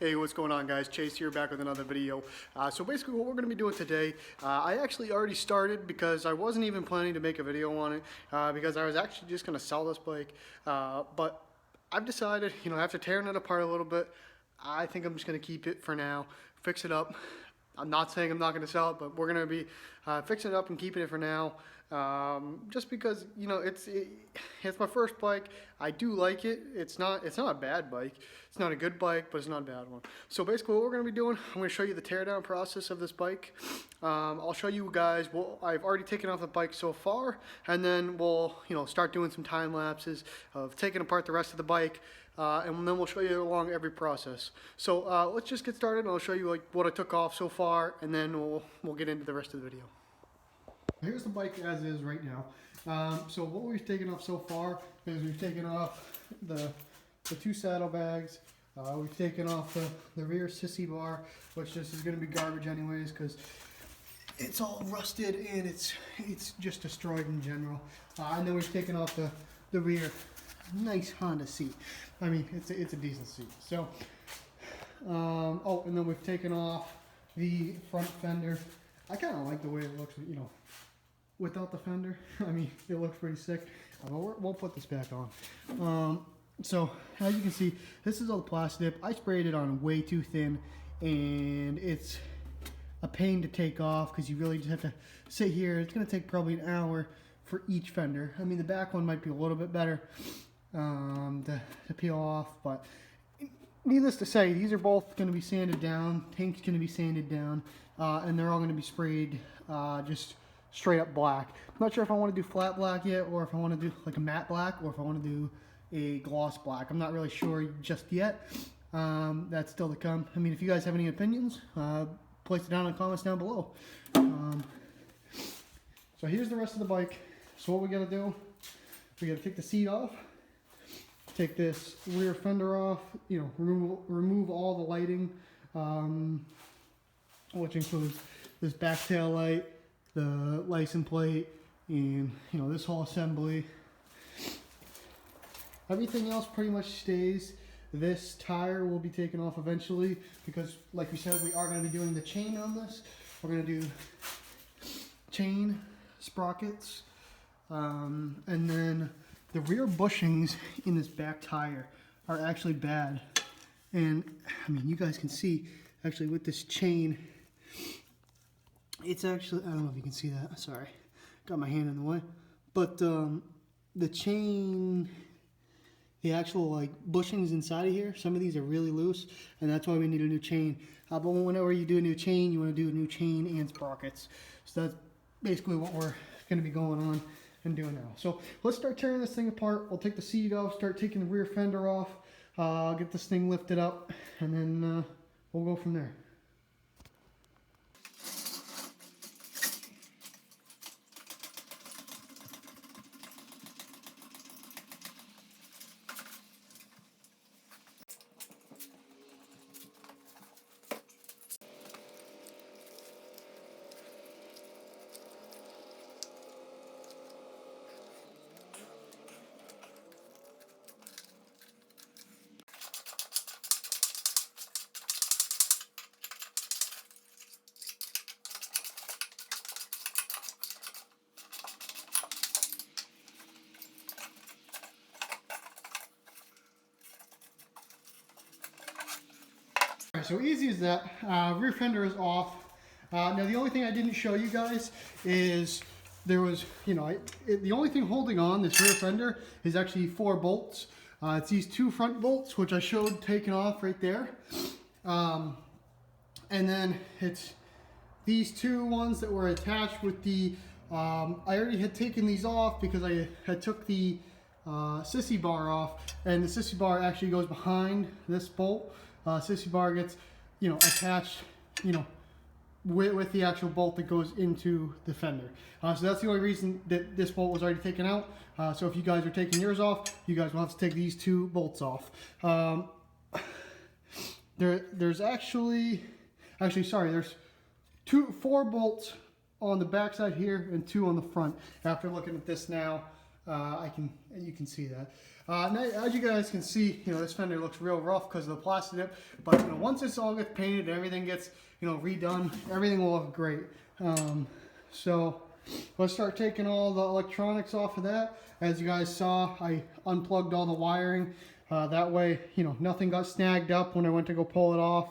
Hey, what's going on, guys? Chase here, back with another video. So basically what we're going to be doing today, I actually already started because I wasn't even planning to make a video on it because I was actually just going to sell this bike. But I've decided, after tearing it apart a little bit, I think I'm just going to keep it for now, fix it up. I'm not saying I'm not going to sell it, but we're going to be fixing it up and keeping it for now. Just because it's my first bike. I do like it. It's not a bad bike. It's not a good bike, but it's not a bad one. So basically, what we're going to be doing, I'm going to show you the teardown process of this bike. I'll show you guys what I've already taken off the bike so far, and then we'll start doing some time lapses of taking apart the rest of the bike. And then we'll show you along every process. So let's just get started, and I'll show you what I took off so far, and then we'll get into the rest of the video. Here's the bike as is right now. So what we've taken off so far is we've taken off the two saddlebags. We've taken off the rear sissy bar, which just is going to be garbage anyways because it's all rusted and it's just destroyed in general. And then we've taken off the rear nice Honda seat. I mean, it's a decent seat. So, oh, and then we've taken off the front fender. I kind of like the way it looks, without the fender. I mean, it looks pretty sick. We'll put this back on. So, as you can see, this is all the plastic. I sprayed it on way too thin, and it's a pain to take off because you really just have to sit here. It's going to take probably an hour for each fender. I mean, the back one might be a little bit better to peel off, but needless to say, these are both going to be sanded down. Tank's going to be sanded down, and they're all going to be sprayed just straight up black. I'm not sure if I want to do flat black yet, or if I want to do like a matte black, or if I want to do a gloss black. I'm not really sure just yet. That's still to come. I mean, if you guys have any opinions, place it down in the comments down below. So here's the rest of the bike. So what we got to do, we got to take the seat off, take this rear fender off, remove all the lighting, which includes this back tail light, the license plate, and this whole assembly. Everything else pretty much stays. This tire will be taken off eventually because, like we said, we are going to be doing the chain on this. We're going to do chain, sprockets, and then the rear bushings in this back tire are actually bad. And I mean, you guys can see actually with this chain, it's actually, I don't know if you can see that, sorry, got my hand in the way, but the chain, the actual bushings inside of here, some of these are really loose, and that's why we need a new chain. But whenever you do a new chain, you want to do a new chain and sprockets. So that's basically what we're going to be going on and doing now. So let's start tearing this thing apart. We'll take the seat off, start taking the rear fender off, get this thing lifted up, and then we'll go from there. So easy as that. Rear fender is off. Now the only thing I didn't show you guys is there was, the only thing holding on this rear fender is actually 4 bolts. It's these 2 front bolts, which I showed taken off right there. And then it's these 2 ones that were attached with the, I already had taken these off because I had took the sissy bar off, and the sissy bar actually goes behind this bolt. Sissy bar gets, attached, with the actual bolt that goes into the fender. So that's the only reason that this bolt was already taken out. So if you guys are taking yours off, you guys will have to take these 2 bolts off. There's actually, sorry, there's 4 bolts on the back side here and 2 on the front. After looking at this now, You can see that. Now, as you guys can see, this fender looks real rough because of the plastic dip. But once this all gets painted, everything gets redone, everything will look great. So let's start taking all the electronics off of that. As you guys saw, I unplugged all the wiring. That way, nothing got snagged up when I went to go pull it off.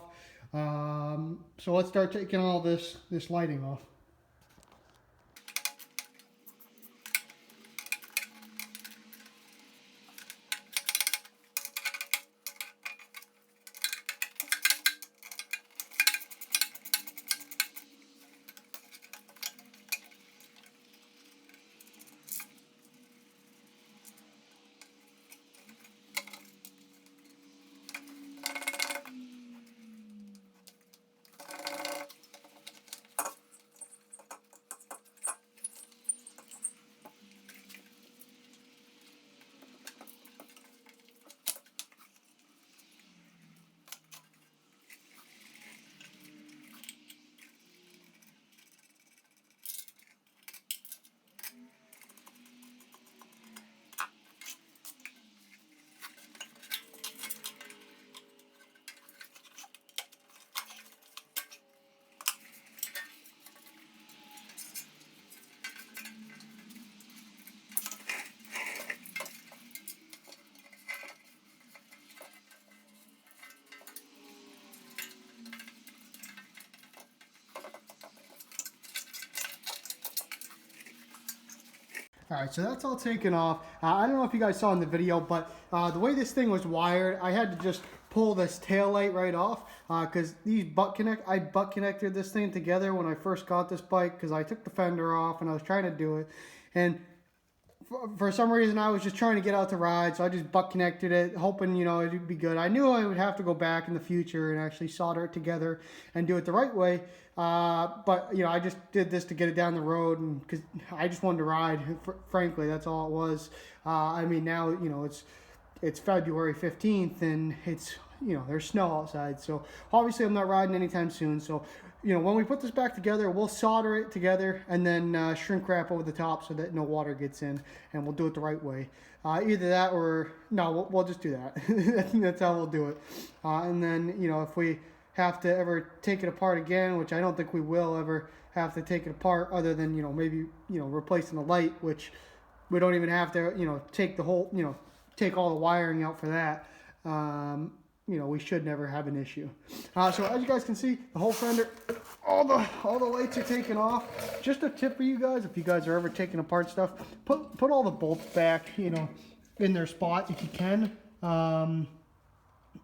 So let's start taking all this lighting off. All right, so that's all taken off. I don't know if you guys saw in the video, but the way this thing was wired, I had to just pull this tail light right off because I butt connected this thing together when I first got this bike because I took the fender off and I was trying to do it. And for some reason, I was just trying to get out to ride, so I just butt connected it, hoping, it'd be good. I knew I would have to go back in the future and actually solder it together and do it the right way. But, I just did this to get it down the road and because I just wanted to ride. Frankly, that's all it was. I mean, now, it's February 15th and it's, there's snow outside. So obviously I'm not riding anytime soon. So, when we put this back together, we'll solder it together and then shrink wrap over the top so that no water gets in, and we'll do it the right way. Either that or, no, we'll just do that. That's how we'll do it. And then, if we have to ever take it apart again, which I don't think we will ever have to take it apart other than, maybe, replacing the light, which we don't even have to, take the whole, take all the wiring out for that. We should never have an issue. So as you guys can see, the whole fender, all the lights are taken off. Just a tip for you guys, if you guys are ever taking apart stuff, put all the bolts back, in their spot if you can.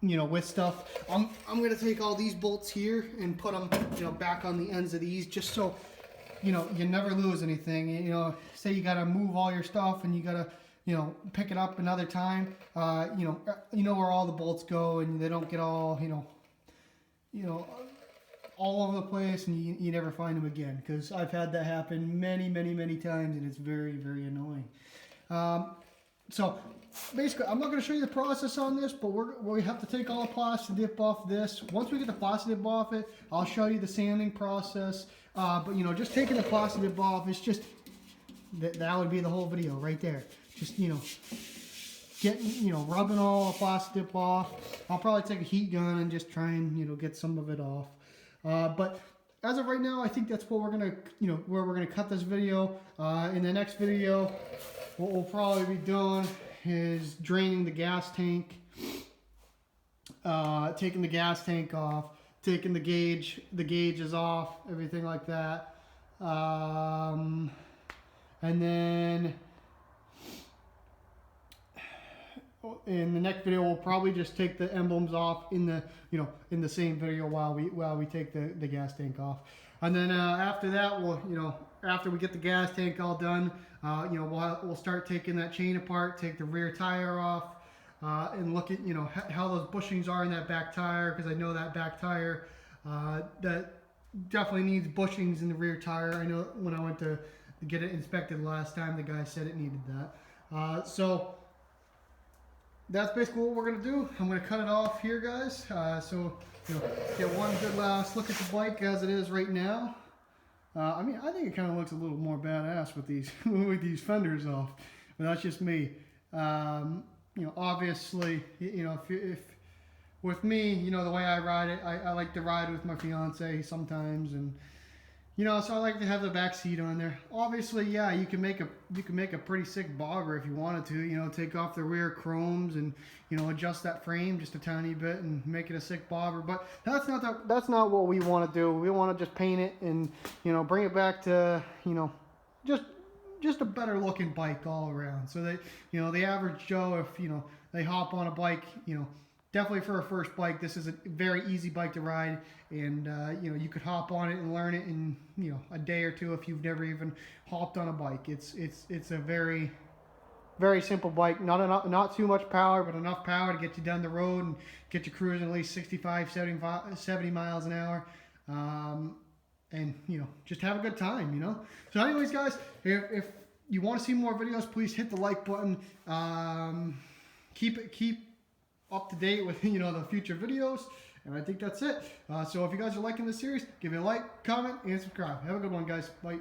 With stuff. I'm gonna take all these bolts here and put them, back on the ends of these, just so, you never lose anything. Say you gotta move all your stuff and you gotta, pick it up another time. You know where all the bolts go, and they don't get all, all over the place, and you never find them again. Because I've had that happen many, many, many times, and it's very, very annoying. So basically, I'm not going to show you the process on this, but we have to take all the plastic dip off this. Once we get the plastic dip off it, I'll show you the sanding process. But just taking the plastic dip off, it's just that would be the whole video right there. Just getting rubbing all the plastic dip off. I'll probably take a heat gun and just try and get some of it off. But as of right now, I think that's what we're gonna where we're gonna cut this video. In the next video, what we'll probably be doing is draining the gas tank, taking the gas tank off, taking the gauges off, everything like that. And then in the next video, we'll probably just take the emblems off in the in the same video while we take the gas tank off. And then after that, we'll after we get the gas tank all done, we'll start taking that chain apart, take the rear tire off, and look at how those bushings are in that back tire, because I know that back tire that definitely needs bushings in the rear tire. I know when I went to get it inspected last time, the guy said it needed that. So that's basically what we're gonna do. I'm gonna cut it off here, guys. So get one good last look at the bike as it is right now. I mean, I think it kind of looks a little more badass with these with these fenders off. but that's just me. Obviously, if with me, the way I ride it, I like to ride with my fiance sometimes, and so I like to have the back seat on there. Obviously, yeah, you can make a pretty sick bobber if you wanted to. Take off the rear chromes and adjust that frame just a tiny bit and make it a sick bobber. But that's not what we want to do. We want to just paint it and bring it back to just a better looking bike all around. So that the average Joe, if they hop on a bike, definitely for a first bike, this is a very easy bike to ride, and you could hop on it and learn it in a day or two if you've never even hopped on a bike. It's a very, very simple bike. Not too much power, but enough power to get you down the road and get you cruising at least 65, 70 miles an hour. And just have a good time. So anyways, guys, if you want to see more videos, please hit the like button. Keep up to date with the future videos, and I think that's it. So if you guys are liking this series, give it a like, comment, and subscribe. Have a good one, guys. Bye.